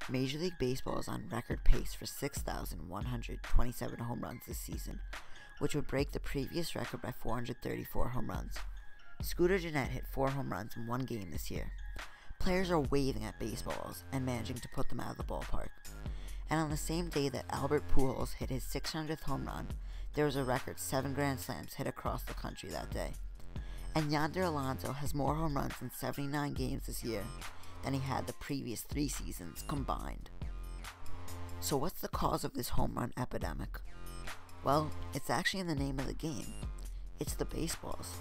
Major League Baseball is on record pace for 6,127 home runs this season, which would break the previous record by 434 home runs. Scooter Gennett hit 4 home runs in one game this year. Players are waving at baseballs and managing to put them out of the ballpark. And on the same day that Albert Pujols hit his 600th home run, there was a record 7 grand slams hit across the country that day. And Yonder Alonso has more home runs in 79 games this year than he had the previous 3 seasons combined. So what's the cause of this home run epidemic? Well, it's actually in the name of the game. It's the baseballs.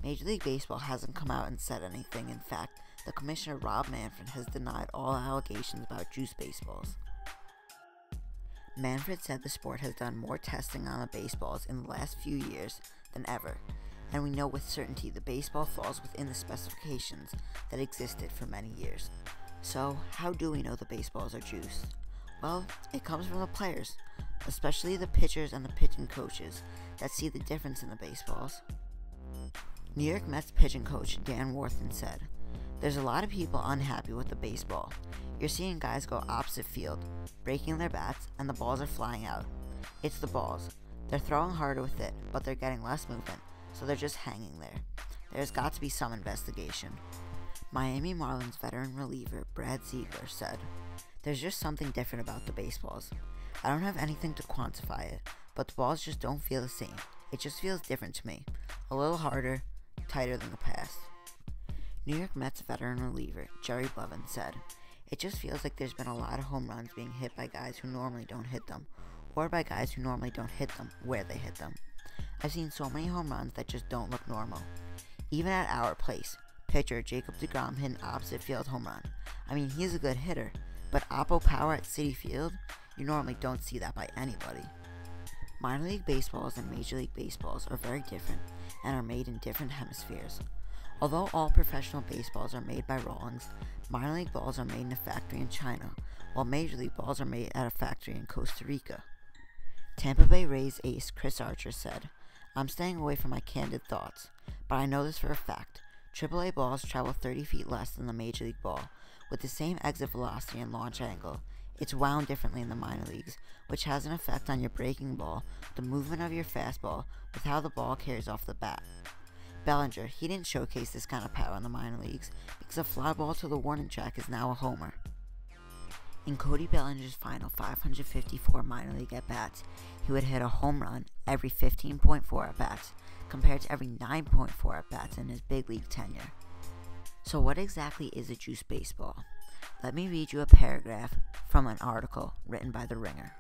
Major League Baseball hasn't come out and said anything. In fact, the commissioner Rob Manfred has denied all allegations about juice baseballs. Manfred said the sport has done more testing on the baseballs in the last few years than ever, and we know with certainty the baseball falls within the specifications that existed for many years. So, how do we know the baseballs are juiced? Well, it comes from the players, especially the pitchers and the pitching coaches that see the difference in the baseballs. New York Mets pitching coach Dan Warthen said, "There's a lot of people unhappy with the baseball. You're seeing guys go opposite field, breaking their bats, and the balls are flying out. It's the balls. They're throwing harder with it, but they're getting less movement, so they're just hanging there. There's got to be some investigation." Miami Marlins veteran reliever Brad Ziegler said, "There's just something different about the baseballs. I don't have anything to quantify it, but the balls just don't feel the same. It just feels different to me. A little harder, tighter than the past." New York Mets veteran reliever Jerry Blevins said, "It just feels like there's been a lot of home runs being hit by guys who normally don't hit them, or by guys who normally don't hit them where they hit them. I've seen so many home runs that just don't look normal. Even at our place, pitcher Jacob deGrom hit an opposite field home run. I mean, he's a good hitter, but oppo power at Citi Field, you normally don't see that by anybody." Minor League Baseballs and Major League Baseballs are very different and are made in different hemispheres. Although all professional baseballs are made by Rawlings, minor league balls are made in a factory in China, while major league balls are made at a factory in Costa Rica. Tampa Bay Rays ace Chris Archer said, "I'm staying away from my candid thoughts, but I know this for a fact. AAA balls travel 30 feet less than the major league ball, with the same exit velocity and launch angle. It's wound differently in the minor leagues, which has an effect on your breaking ball, the movement of your fastball, with how the ball carries off the bat. Bellinger, he didn't showcase this kind of power in the minor leagues because a fly ball to the warning track is now a homer." In Cody Bellinger's final 554 minor league at-bats, he would hit a home run every 15.4 at-bats, compared to every 9.4 at-bats in his big league tenure. So what exactly is a juice baseball? Let me read you a paragraph from an article written by The Ringer.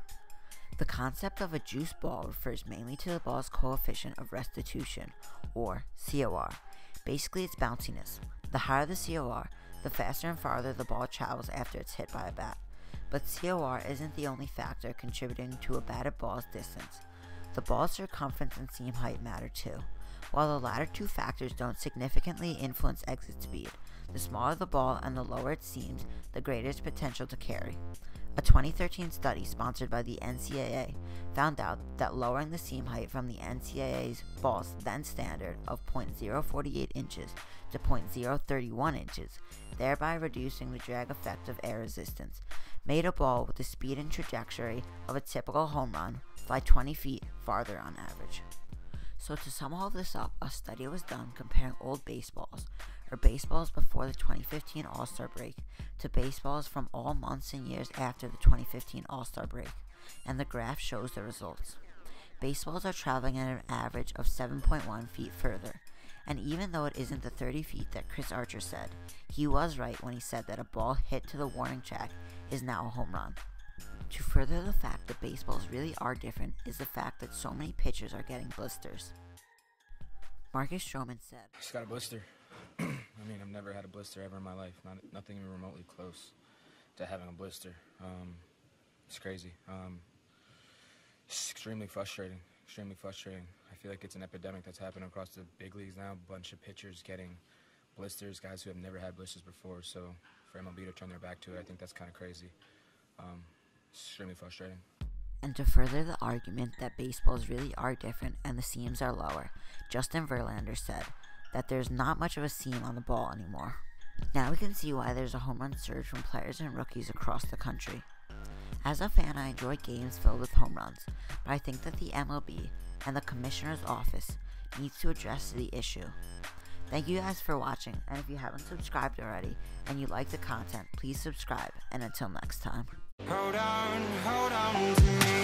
"The concept of a juice ball refers mainly to the ball's coefficient of restitution, or COR. Basically, its bounciness. The higher the COR, the faster and farther the ball travels after it's hit by a bat. But COR isn't the only factor contributing to a batted ball's distance. The ball's circumference and seam height matter too. While the latter two factors don't significantly influence exit speed, the smaller the ball and the lower its seams, the greater its potential to carry. A 2013 study sponsored by the NCAA found out that lowering the seam height from the NCAA's ball's then standard of .048 inches to .031 inches, thereby reducing the drag effect of air resistance, made a ball with the speed and trajectory of a typical home run fly 20 feet farther on average." So to sum all this up, a study was done comparing old baseballs, or baseballs before the 2015 All-Star break, to baseballs from all months and years after the 2015 All-Star break, and the graph shows the results. Baseballs are traveling at an average of 7.1 feet further, and even though it isn't the 30 feet that Chris Archer said, he was right when he said that a ball hit to the warning track is now a home run. To further the fact that baseballs really are different is the fact that so many pitchers are getting blisters. Marcus Stroman said, "I just got a blister. I mean, I've never had a blister ever in my life. Nothing even remotely close to having a blister. It's crazy. It's extremely frustrating. Extremely frustrating. I feel like it's an epidemic that's happening across the big leagues now. A bunch of pitchers getting blisters, guys who have never had blisters before. So for MLB to turn their back to it, I think that's kind of crazy. It's extremely frustrating." And to further the argument that baseballs really are different and the seams are lower, Justin Verlander said that there's not much of a seam on the ball anymore. Now we can see why there's a home run surge from players and rookies across the country. As a fan, I enjoy games filled with home runs, but I think that the MLB and the Commissioner's Office needs to address the issue. Thank you guys for watching, and if you haven't subscribed already and you like the content, please subscribe, and until next time. Hold on to me.